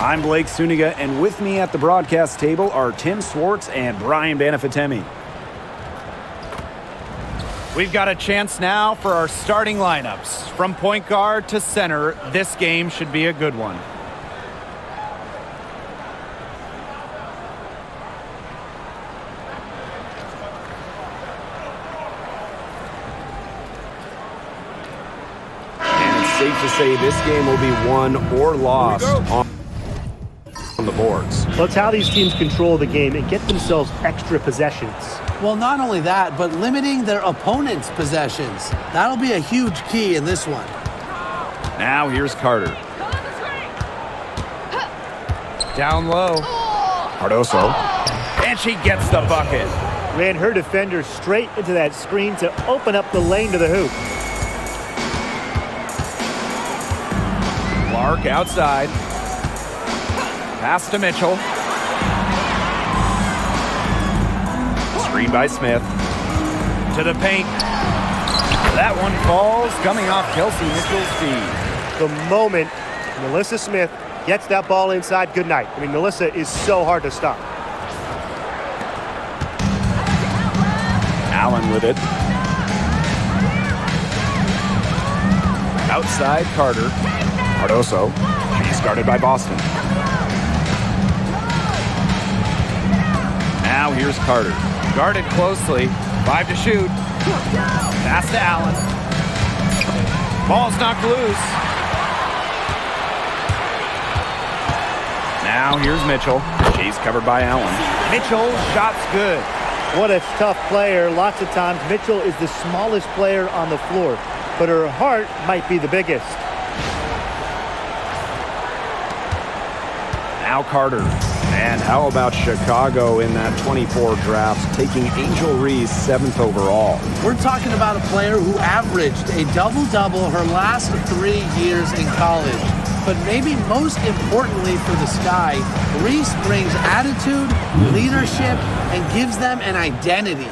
I'm Blake Suniga, and with me at the broadcast table are Tim Swartz and Brian Banafitemi. We've got a chance now for our starting lineups. From point guard to center, this game should be a good one. And it's safe to say this game will be won or lost on the boards. Well, it's how these teams control the game and get themselves extra possessions. Well, not only that, but limiting their opponent's possessions. That'll be a huge key in this one. Now here's Carter. Down low. Cardoso. And she gets the bucket. Ran her defender straight into that screen to open up the lane to the hoop. Clark outside. Pass to Mitchell. Screen by Smith. To the paint. That one falls, coming off Kelsey Mitchell's feet. The moment Melissa Smith gets that ball inside, good night. I mean, Melissa is so hard to stop. Allen with it. Outside Carter. Cardoso. She's guarded by Boston. Now here's Carter. Guarded closely. 5 to shoot. Pass to Allen. Ball's knocked loose. Now here's Mitchell. She's covered by Allen. Mitchell, shot's good. What a tough player. Lots of times, Mitchell is the smallest player on the floor, but her heart might be the biggest. Now Carter. And how about Chicago in that 24 draft, taking Angel Reese 7th overall? We're talking about a player who averaged a double-double her last 3 years in college. But maybe most importantly for the Sky, Reese brings attitude, leadership, and gives them an identity.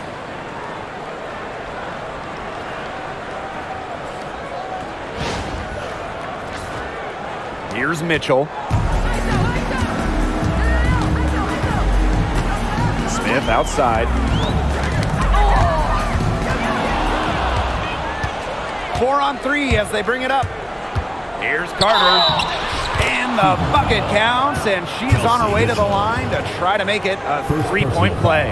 Here's Mitchell. Smith outside. 4 on 3 as they bring it up. Here's Carter. And the bucket counts, and she's on her way to the line to try to make it a 3-point play.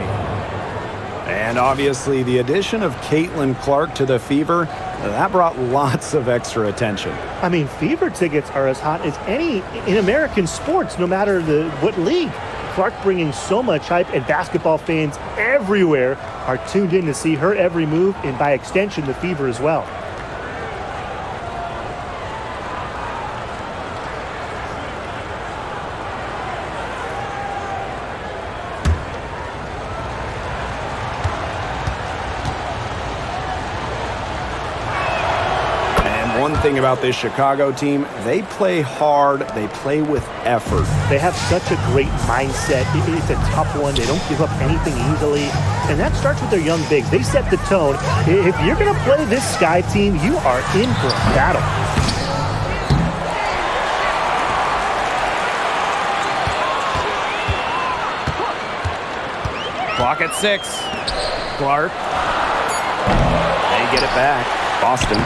And obviously the addition of Caitlin Clark to the Fever, that brought lots of extra attention. I mean, Fever tickets are as hot as any in American sports, no matter what league. Clark bringing so much hype, and basketball fans everywhere are tuned in to see her every move, and by extension, the Fever as well. One thing about this Chicago team, they play hard, they play with effort. They have such a great mindset. It's a tough one. They don't give up anything easily. And that starts with their young bigs. They set the tone. If you're going to play this Sky team, you are in for a battle. Clock at 6. Clark. They get it back. Boston.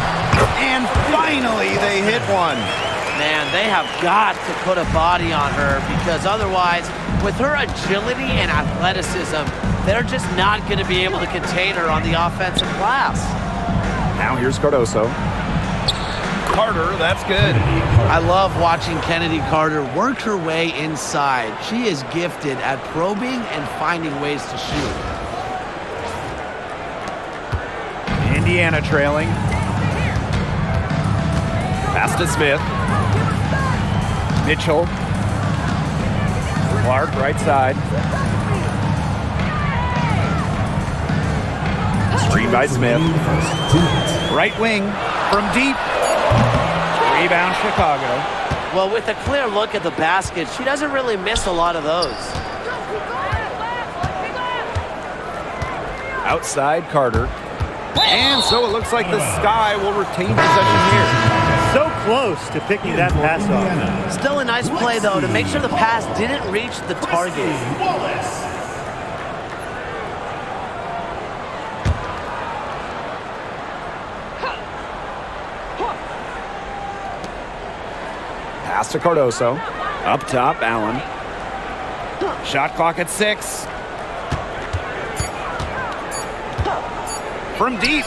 And finally, they hit one. Man, they have got to put a body on her, because otherwise, with her agility and athleticism, they're just not going to be able to contain her on the offensive glass. Now here's Cardoso. Carter, that's good. I love watching Kennedy Carter work her way inside. She is gifted at probing and finding ways to shoot. Indiana trailing. Pass to Smith. Mitchell. Clark, right side. Screen by Smith. Right wing from deep. Rebound, Chicago. Well, with a clear look at the basket, she doesn't really miss a lot of those. Outside Carter. And so it looks like the Sky will retain possession here. So close to picking that pass off. Still a nice play, though, to make sure the pass didn't reach the target. Pass to Cardoso. Up top, Allen. Shot clock at 6. From deep.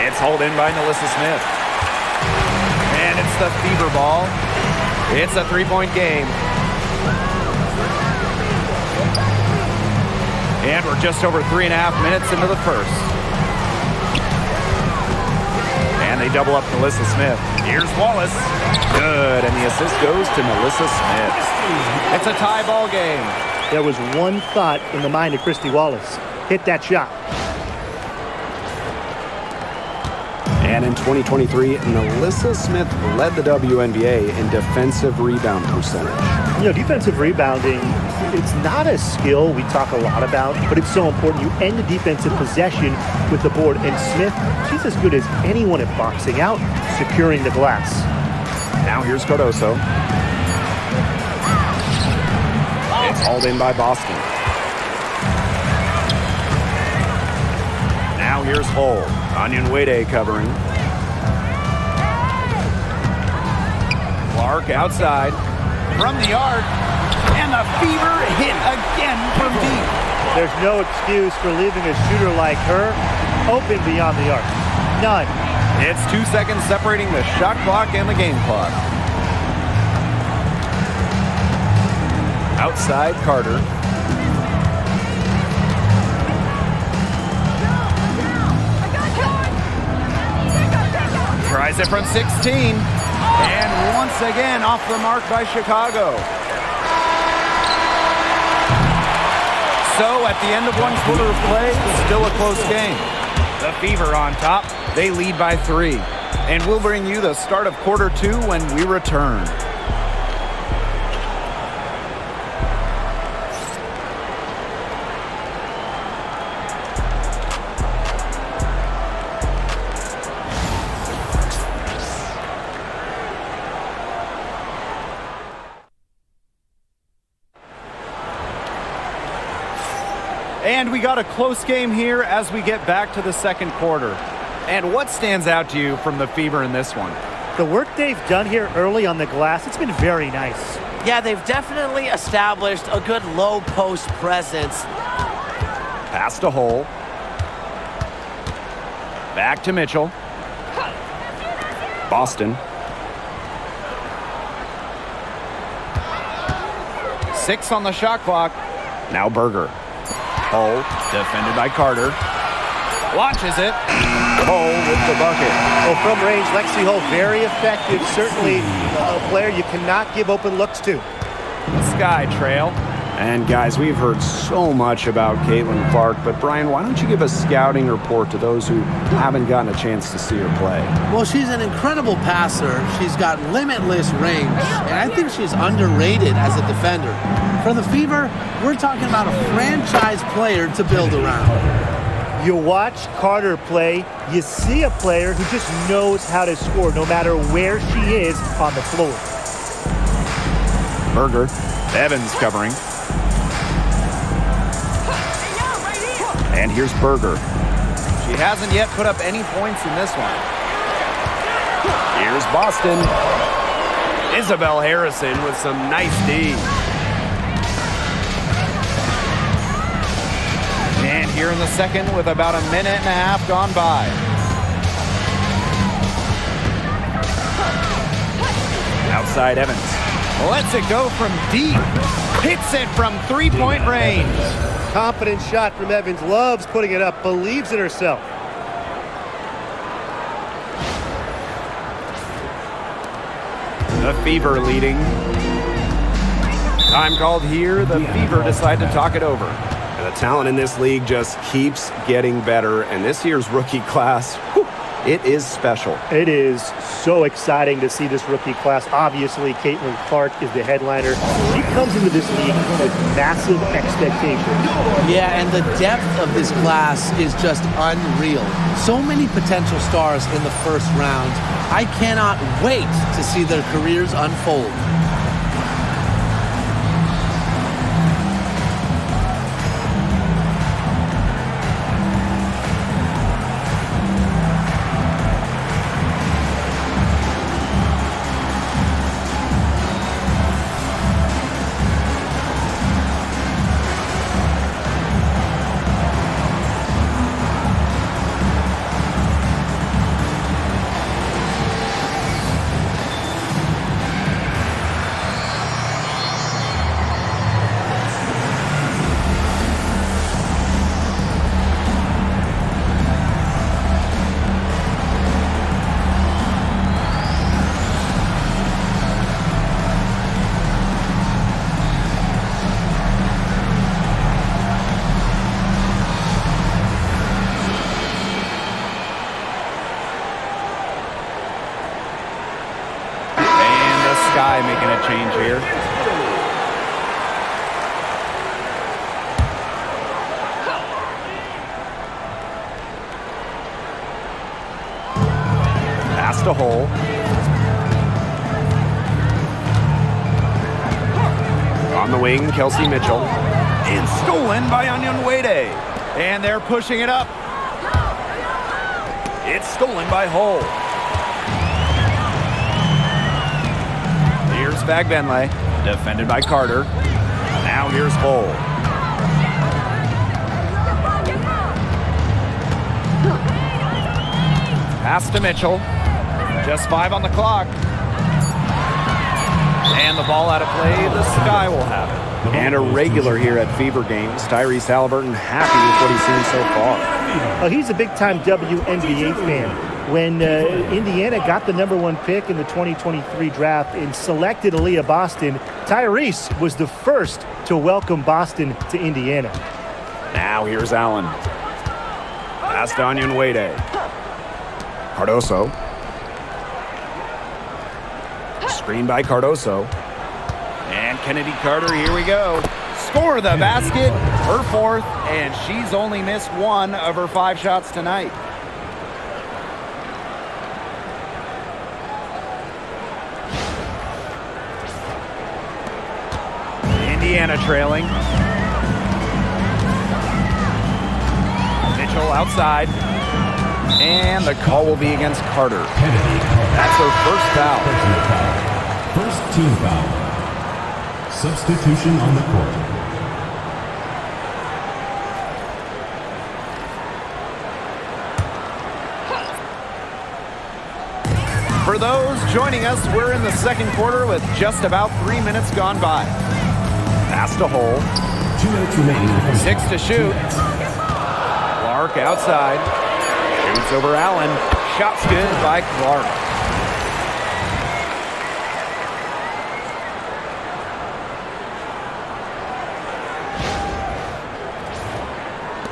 It's hauled in by Melissa Smith. And it's the Fever ball. It's a 3-point game. And we're just over 3.5 minutes into the first. And they double up Melissa Smith. Here's Wallace. Good, and the assist goes to Melissa Smith. It's a tie ball game. There was one thought in the mind of Christy Wallace. Hit that shot. And in 2023, Melissa Smith led the WNBA in defensive rebound percentage. You know, defensive rebounding, it's not a skill we talk a lot about, but it's so important. You end the defensive possession with the board. And Smith, she's as good as anyone at boxing out, securing the glass. Now here's Cardoso. It's hauled in by Boston. Now here's Hull. Onyenwere covering. Clark outside. From the arc. And the Fever hit again from deep. There's no excuse for leaving a shooter like her open beyond the arc. None. It's 2 seconds separating the shot clock and the game clock. Outside, Carter. Tries it from 16. And once again off the mark by Chicago. So at the end of one quarter of play, still a close game. The Fever on top. They lead by 3. And we'll bring you the start of quarter 2 when we return. And we got a close game here as we get back to the second quarter. And what stands out to you from the Fever in this one? The work they've done here early on the glass, it's been very nice. Yeah, they've definitely established a good low post presence. Pass to Hull. Back to Mitchell. Boston. 6 on the shot clock. Now Berger. Hull. Defended by Carter. Launches it. Hull with the bucket. Well, from range, Lexi Hull, very effective. Certainly a player you cannot give open looks to. Sky trail. And guys, we've heard so much about Caitlin Clark, but Brian, why don't you give a scouting report to those who haven't gotten a chance to see her play? Well, she's an incredible passer. She's got limitless range, and I think she's underrated as a defender. For the Fever, we're talking about a franchise player to build around. You watch Carter play, you see a player who just knows how to score no matter where she is on the floor. Berger. Evans covering. And here's Berger. She hasn't yet put up any points in this one. Here's Boston. Isabel Harrison with some nice D. And here in the second with about a minute and a half gone by. Outside Evans. Lets it go from deep. Hits it from three-point range. Confident shot from Evans. Loves putting it up. Believes in herself. The Fever leading. Time called here. The Fever decide to talk it over. And the talent in this league just keeps getting better. And this year's rookie class, It is special. It is so exciting to see this rookie class. Obviously, Caitlin Clark is the headliner. She comes into this league with massive expectations. Yeah, and the depth of this class is just unreal. So many potential stars in the first round. I cannot wait to see their careers unfold. Making a change here. Pass to Hole. On the wing, Kelsey Mitchell. And stolen by Onion Wade. And they're pushing it up. It's stolen by Hole. Here's Bagbenle, defended by Carter. Now here's Hole. Pass to Mitchell. Just 5 on the clock. And the ball out of play. The Sky will have it. And a regular here at Fever Games. Tyrese Halliburton happy with what he's seen so far. He's a big-time WNBA fan. When Indiana got the #1 pick in the 2023 draft and selected Aaliyah Boston, Tyrese was the first to welcome Boston to Indiana. Now here's Allen. Pass to Onion Wade. Cardoso. Screen by Cardoso. And Kennedy Carter, here we go. Score the basket, her 4th, and she's only missed 1 of her 5 shots tonight. Indiana trailing. Mitchell outside. And the call will be against Carter. That's her first foul. First team foul. Substitution on the court. For those joining us, we're in the second quarter with just about 3 minutes gone by. Pass to Hole. 2 minutes remaining. 6 to shoot. Clark outside. Shoots over Allen. Shot's good by Clark.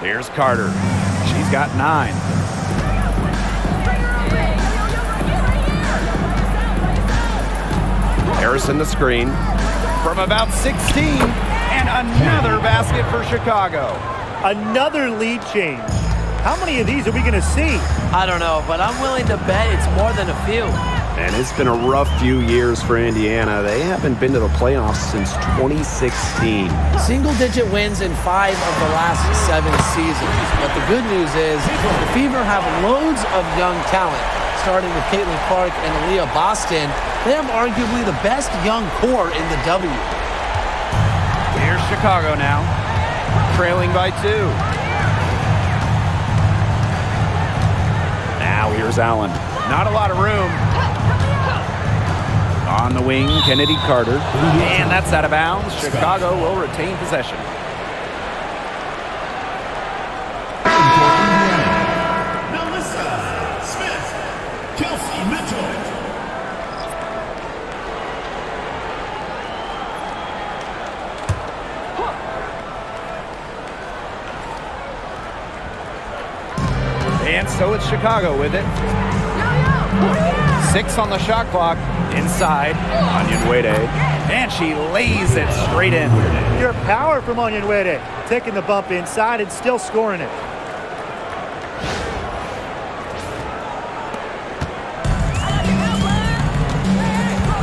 Here's Carter. She's got 9. Harrison the screen. From about 16, and another basket for Chicago. Another lead change. How many of these are we going to see? I don't know, but I'm willing to bet it's more than a few. And it's been a rough few years for Indiana. They haven't been to the playoffs since 2016. Single-digit wins in 5 of the last 7 seasons. But the good news is the Fever have loads of young talent. Starting with Caitlin Clark and Aaliyah Boston, they have arguably the best young core in the W. Here's Chicago now, trailing by 2. Now here's Allen. Not a lot of room. On the wing, Kennedy Carter. And that's out of bounds. Chicago will retain possession. And so it's Chicago with it. 6 on the shot clock. Inside. Onyenwere. And she lays it straight in. Pure power from Onyenwere. Taking the bump inside and still scoring it.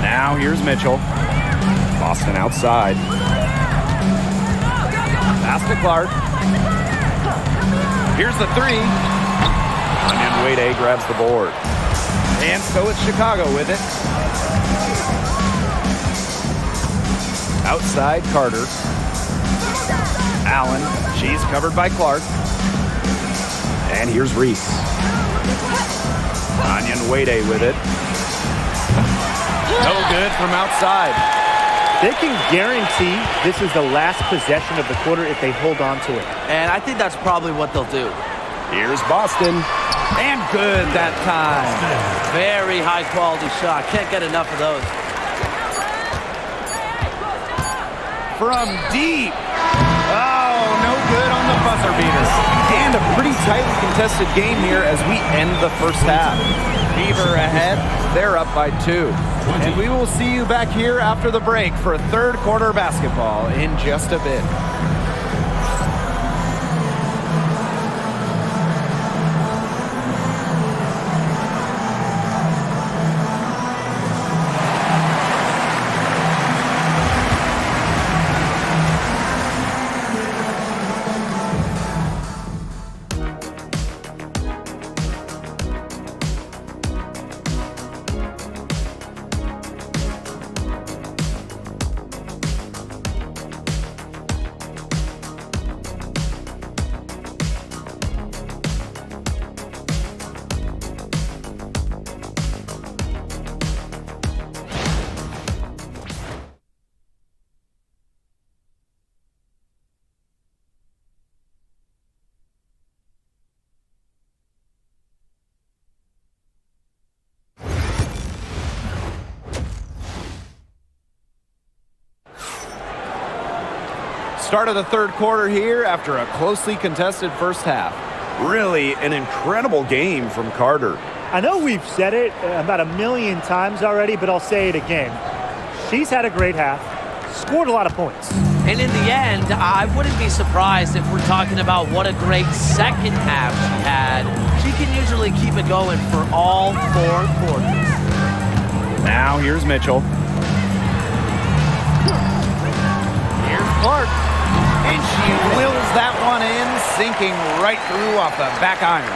Now here's Mitchell. Boston outside. Pass to Clark. Here's the 3. Onyenwere grabs the board. And so it's Chicago with it. Outside Carter. Allen. She's covered by Clark. And here's Reese. Onyenwere with it. No good from outside. They can guarantee this is the last possession of the quarter if they hold on to it. And I think that's probably what they'll do. Here's Boston. And good that time. Very high quality shot. Can't get enough of those. From deep. Oh, no good on the buzzer beater. And a pretty tightly contested game here as we end the first half. Beaver ahead. They're up by 2. And we will see you back here after the break for third quarter basketball in just a bit. Start of the third quarter here after a closely contested first half. Really an incredible game from Carter. I know we've said it about 1,000,000 times already, but I'll say it again. She's had a great half, scored a lot of points. And in the end, I wouldn't be surprised if we're talking about what a great second half she had. She can usually keep it going for all 4 quarters. Now here's Mitchell. Here's Clark. And she wills that one in, sinking right through off the back iron.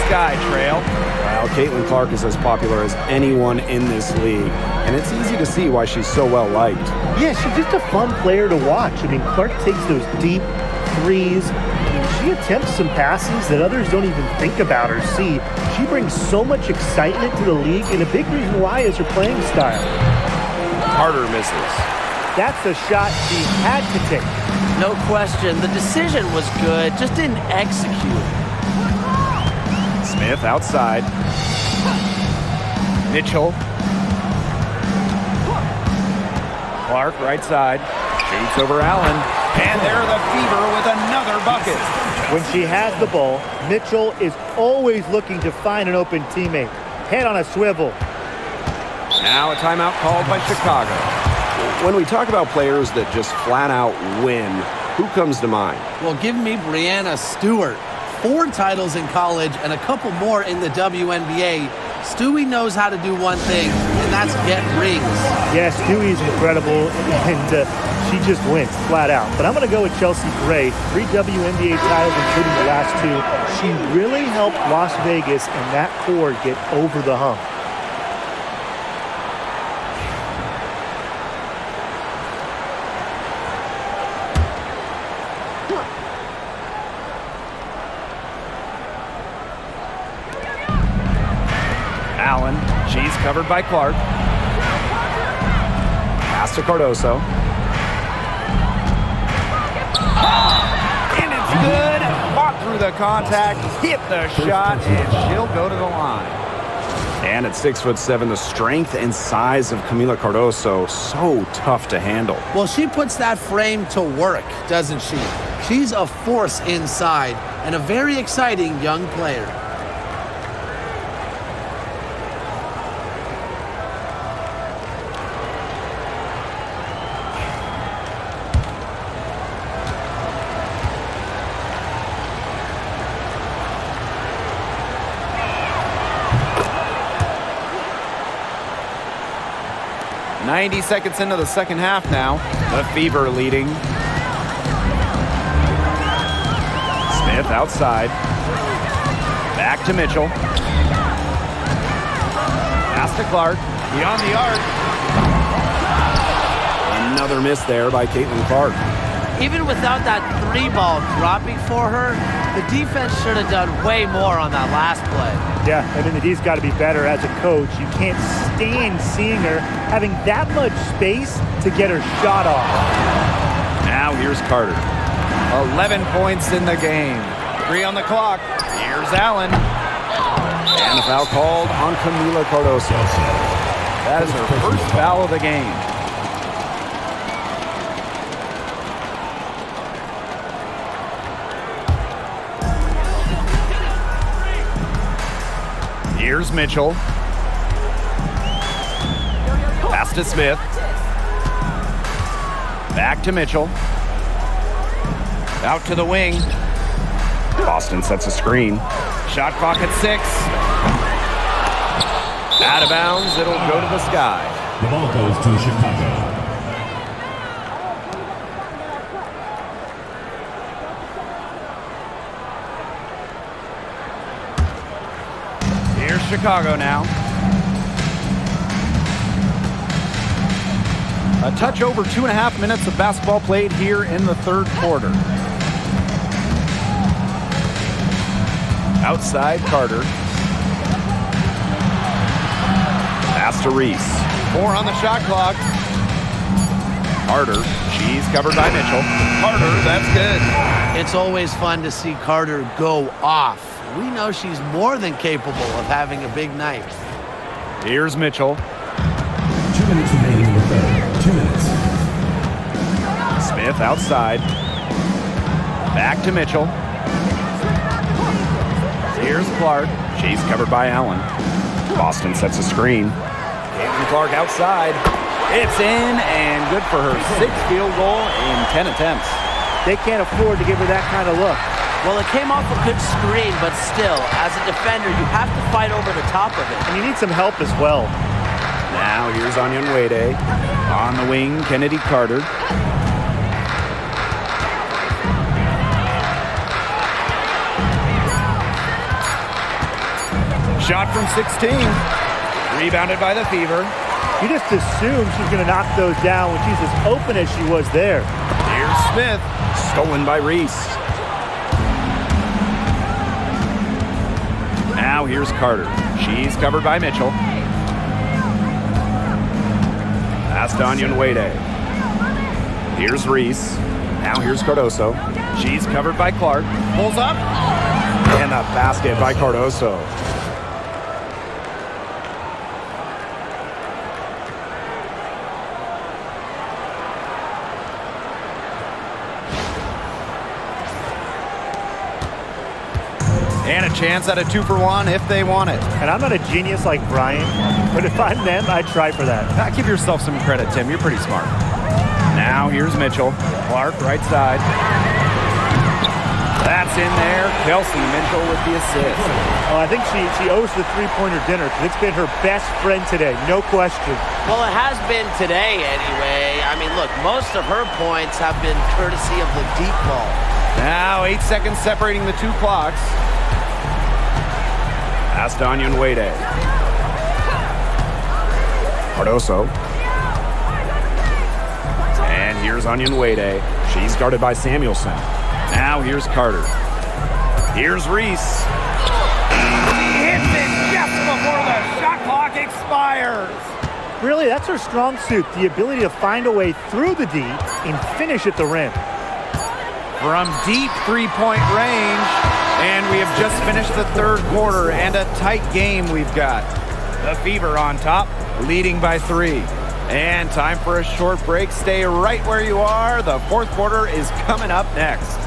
Sky trail. Well, Caitlin Clark is as popular as anyone in this league, and it's easy to see why she's so well liked. Yeah, she's just a fun player to watch. I mean, Clark takes those deep threes. She attempts some passes that others don't even think about or see. She brings so much excitement to the league, and a big reason why is her playing style. Carter misses. That's the shot she had to take. No question. The decision was good, just didn't execute. Smith outside. Mitchell. Clark right side. Shoots over Allen. And there the Fever with another bucket. When she has the ball, Mitchell is always looking to find an open teammate. Head on a swivel. Now a timeout called by Chicago. When we talk about players that just flat out win, who comes to mind? Well, give me Breanna Stewart. 4 titles in college and a couple more in the WNBA. Stewie knows how to do one thing, and that's get rings. Yeah, Stewie's incredible, and she just wins, flat out. But I'm going to go with Chelsea Gray. 3 WNBA titles, including the last 2. She really helped Las Vegas and that core get over the hump. Allen, she's covered by Clark. Pass to Cardoso. And it's good. Fought through the contact, hit the shot, and she'll go to the line. And at 6'7", the strength and size of Camila Cardoso, so tough to handle. Well, she puts that frame to work, doesn't she? She's a force inside and a very exciting young player. 90 seconds into the second half now. The Fever leading. Smith outside. Back to Mitchell. Pass to Clark. Beyond the arc. Another miss there by Caitlin Clark. Even without that 3-ball dropping for her, the defense should have done way more on that last play. Yeah, I mean, the D's got to be better as a coach. You can't stand seeing her having that much space to get her shot off. Now here's Carter. 11 points in the game. 3 on the clock. Here's Allen. And a foul called on Camila Cardoso. That is her first foul of the game. Here's Mitchell. Pass to Smith. Back to Mitchell. Out to the wing. Boston sets a screen. Shot clock at 6. Out of bounds. It'll go to the sky. The ball goes to Chicago. Here's Chicago now. A touch over 2.5 minutes of basketball played here in the third quarter. Outside Carter. Pass to Reese. 4 on the shot clock. Carter. She's covered by Mitchell. Carter, that's good. It's always fun to see Carter go off. We know she's more than capable of having a big night. Here's Mitchell. 2 minutes remaining in the third. 2 minutes. Smith outside. Back to Mitchell. Here's Clark. She's covered by Allen. Boston sets a screen. Caitlin Clark outside. It's in and good for her 6th field goal in 10 attempts. They can't afford to give her that kind of look. Well, it came off a good screen, but still, as a defender, you have to fight over the top of it. And you need some help as well. Now here's Onion Wade. On the wing, Kennedy Carter. Shot from 16. Rebounded by the Fever. You just assume she's going to knock those down when she's as open as she was there. Here's Smith. Stolen by Reese. Now here's Carter. She's covered by Mitchell. Pass to Onion Wade. Here's Reese. Now here's Cardoso. She's covered by Clark. Pulls up. And a basket by Cardoso. And a chance at a 2-for-1 if they want it. And I'm not a genius like Brian, but if I'm them, I'd try for that. Give yourself some credit, Tim. You're pretty smart. Now here's Mitchell. Clark, right side. That's in there. Kelsey Mitchell with the assist. Oh, I think she owes the three-pointer dinner because it's been her best friend today, no question. Well, it has been today anyway. I mean, look, most of her points have been courtesy of the deep ball. Now 8 seconds separating the 2 clocks. Pass to Onion Wade. Cardoso. And here's Onion Wade. She's guarded by Samuelson. Now here's Carter. Here's Reese. He hits it just before the shot clock expires. Really, that's her strong suit, the ability to find a way through the D and finish at the rim. From deep three-point range, and we have just finished the third quarter, and a tight game we've got. The Fever on top, leading by 3. And time for a short break. Stay right where you are. The fourth quarter is coming up next.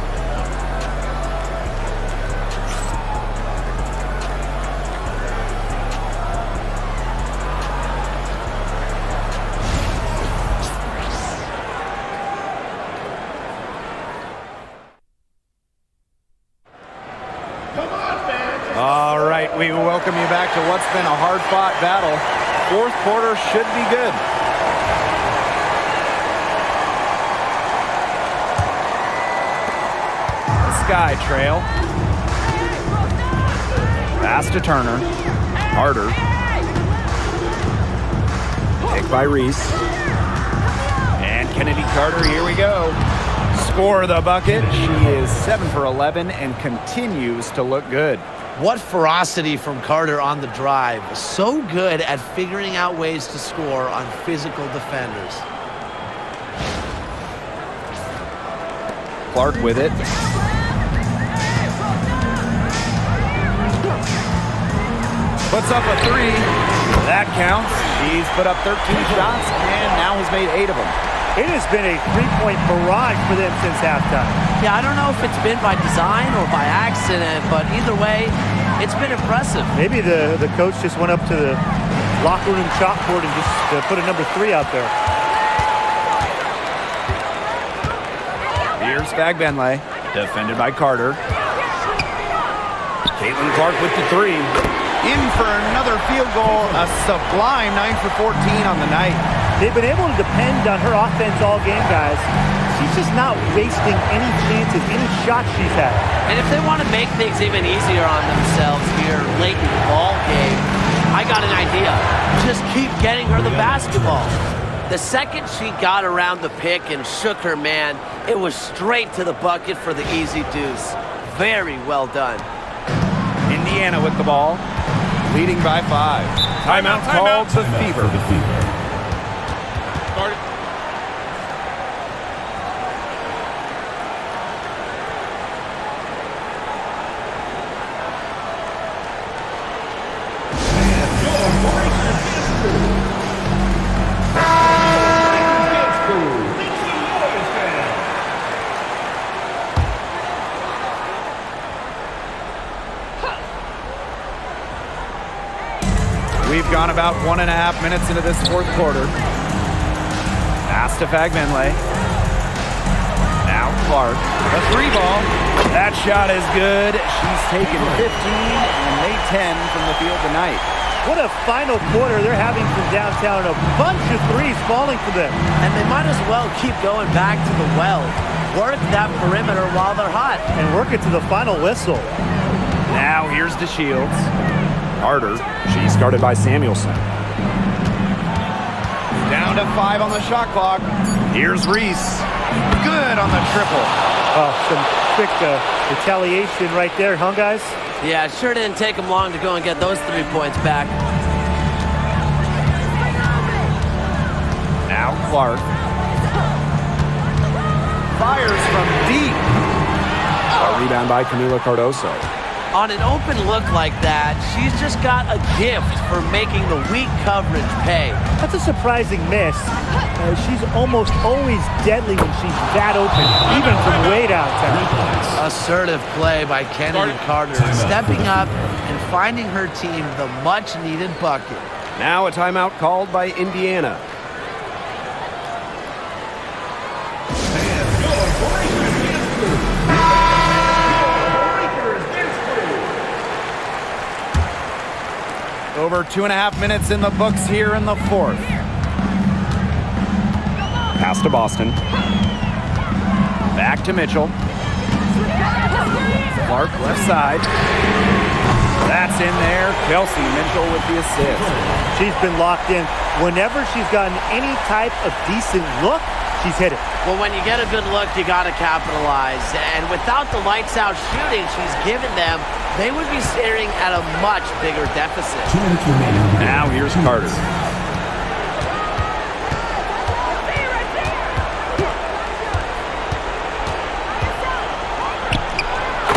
All right, we welcome you back to what's been a hard-fought battle. Fourth quarter should be good. Sky trail. Pass to Turner. Carter. Pick by Reese. And Kennedy Carter, here we go. Score the bucket. She is 7 for 11 and continues to look good. What ferocity from Carter on the drive. So good at figuring out ways to score on physical defenders. Clark with it. Puts up a three. That counts. She's put up 13 shots and now has made 8 of them. It has been a three-point barrage for them since halftime. Yeah, I don't know if it's been by design or by accident, but either way, it's been impressive. Maybe the coach just went up to the locker room chalkboard and just put a number 3 out there. Here's Fagbenle, defended by Carter. Caitlin Clark with the three. In for another field goal, a sublime 9 for 14 on the night. They've been able to depend on her offense all game, guys. She's just not wasting any chances, any shots she's had. And if they want to make things even easier on themselves here late in the ball game, I got an idea. Just keep getting her the basketball. The second she got around the pick and shook her man, it was straight to the bucket for the easy deuce. Very well done. Indiana with the ball, leading by 5. Timeout called to Fever. We've gone about 1.5 minutes into this fourth quarter. Pass to Fagbenle. Now Clark. A 3-ball. That shot is good. She's taken 15 and made 10 from the field tonight. What a final quarter they're having from downtown. A bunch of threes falling for them. And they might as well keep going back to the well. Work that perimeter while they're hot. And work it to the final whistle. Now here's DeShields. Carter. She's guarded by Samuelson. Down to 5 on the shot clock. Here's Reese. Good on the triple. Oh, some quick retaliation right there, huh, guys? Yeah, it sure didn't take them long to go and get those 3 points back. Now Clark. Fires from deep. A rebound by Camila Cardoso. On an open look like that, she's just got a gift for making the weak coverage pay. That's a surprising miss. She's almost always deadly when she's that open, even from way downtown. Assertive play by Kennedy Carter, stepping up and finding her team the much-needed bucket. Now a timeout called by Indiana. Over 2.5 minutes in the books here in the fourth. Pass to Boston. Back to Mitchell. Clark left side. That's in there. Kelsey Mitchell with the assist. She's been locked in. Whenever she's gotten any type of decent look, she's hit it. Well, when you get a good look, you got to capitalize. And without the lights-out shooting she's given them, they would be staring at a much bigger deficit. 2 minutes remaining. Now here's Carter.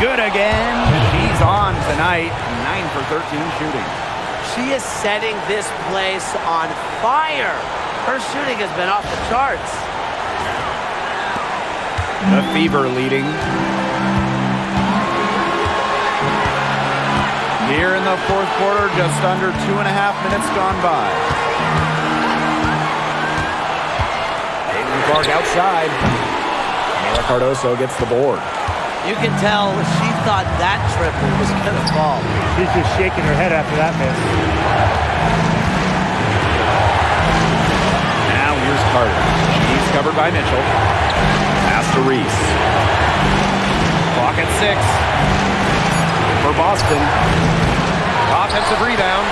Good again. She's on tonight. 9 for 13 shooting. She is setting this place on fire. Her shooting has been off the charts. The Fever leading. Here in the fourth quarter, just under 2.5 minutes gone by. Caitlin Clark outside. Camila Cardoso gets the board. You can tell she thought that triple was going to fall. She's just shaking her head after that miss. Now here's Carter. She's covered by Mitchell. Pass to Reese. Clock at 6 for Boston. Offensive rebound.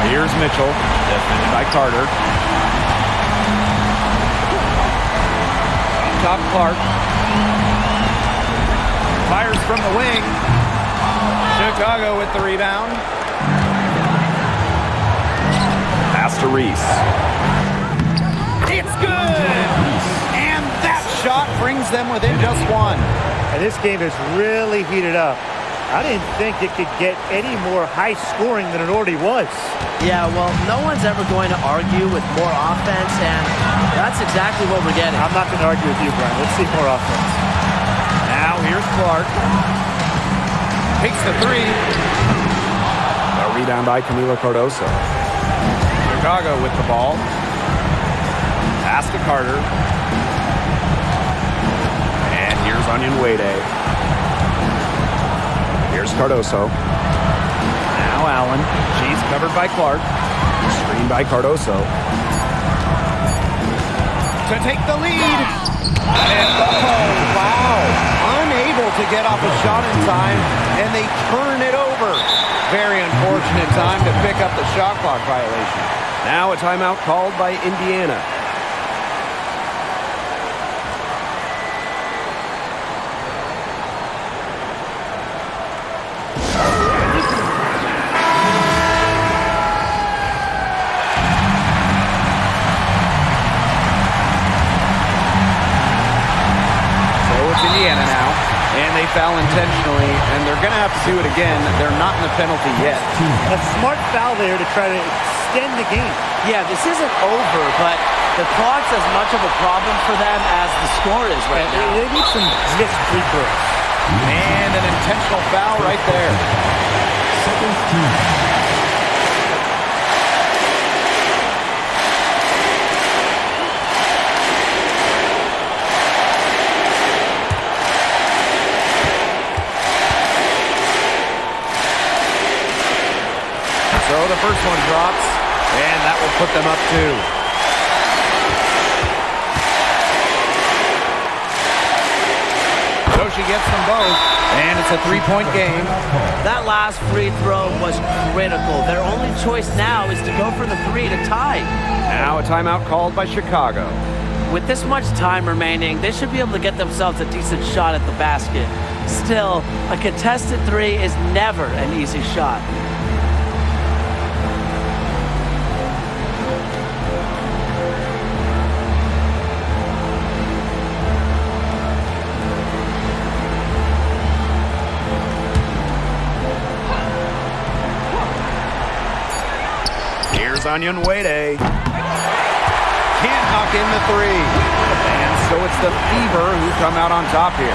Here's Mitchell, defended by Carter. Up top, Clark. Fires from the wing. Chicago with the rebound. Pass to Reese. It's good! And that shot brings them within just 1. And this game is really heated up. I didn't think it could get any more high scoring than it already was. Yeah, well, no one's ever going to argue with more offense, and that's exactly what we're getting. I'm not going to argue with you, Brian. Let's see more offense. Now here's Clark. Takes the 3. A rebound by Camilo Cardoso. Chicago with the ball. Pass to Carter. And here's Onyenwere. Here's Cardoso. Now Allen. She's covered by Clark. Screen by Cardoso. To take the lead. And oh, wow. Unable to get off a shot in time, and they turn it over. Very unfortunate time to pick up the shot clock violation. Now a timeout called by Indiana. Indiana now, and they foul intentionally, and they're going to have to do it again. They're not in the penalty yet. A smart foul there to try to extend the game. Yeah, this isn't over, but the clock's as much of a problem for them as the score is right now. They need some missed free throws. And an intentional foul right there. Second team. So the first one drops, and that will put them up 2. So she gets them both, and it's a 3-point game. That last free throw was critical. Their only choice now is to go for the 3 to tie. Now a timeout called by Chicago. With this much time remaining, they should be able to get themselves a decent shot at the basket. Still, a contested 3 is never an easy shot. Here's Onyenwere. Can't knock in the 3. And so it's the Fever who come out on top here.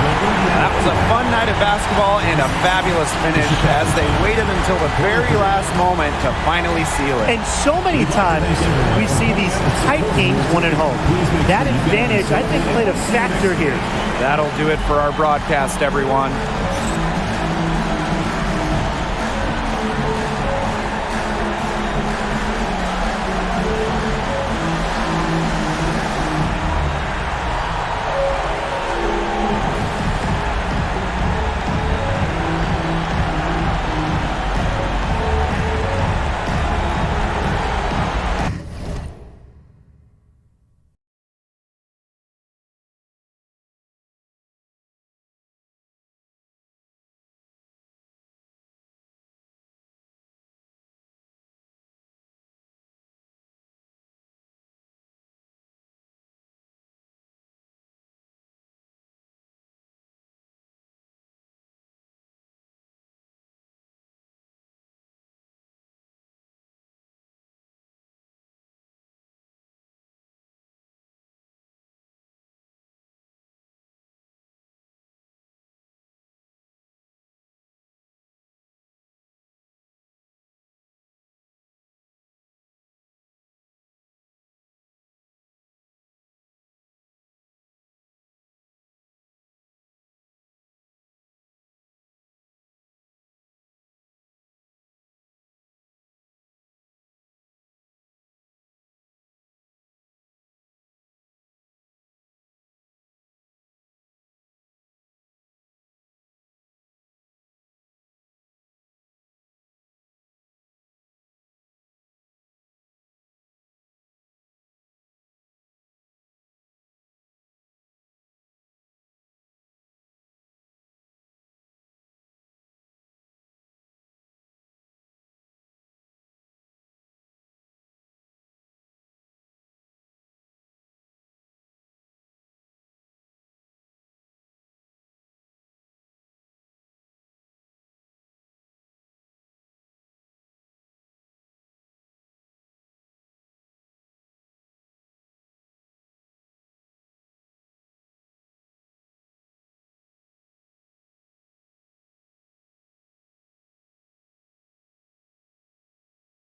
That was a fun night of basketball and a fabulous finish as they waited until the very last moment to finally seal it. And so many times we see these tight games won at home. That advantage, I think, played a factor here. That'll do it for our broadcast, everyone.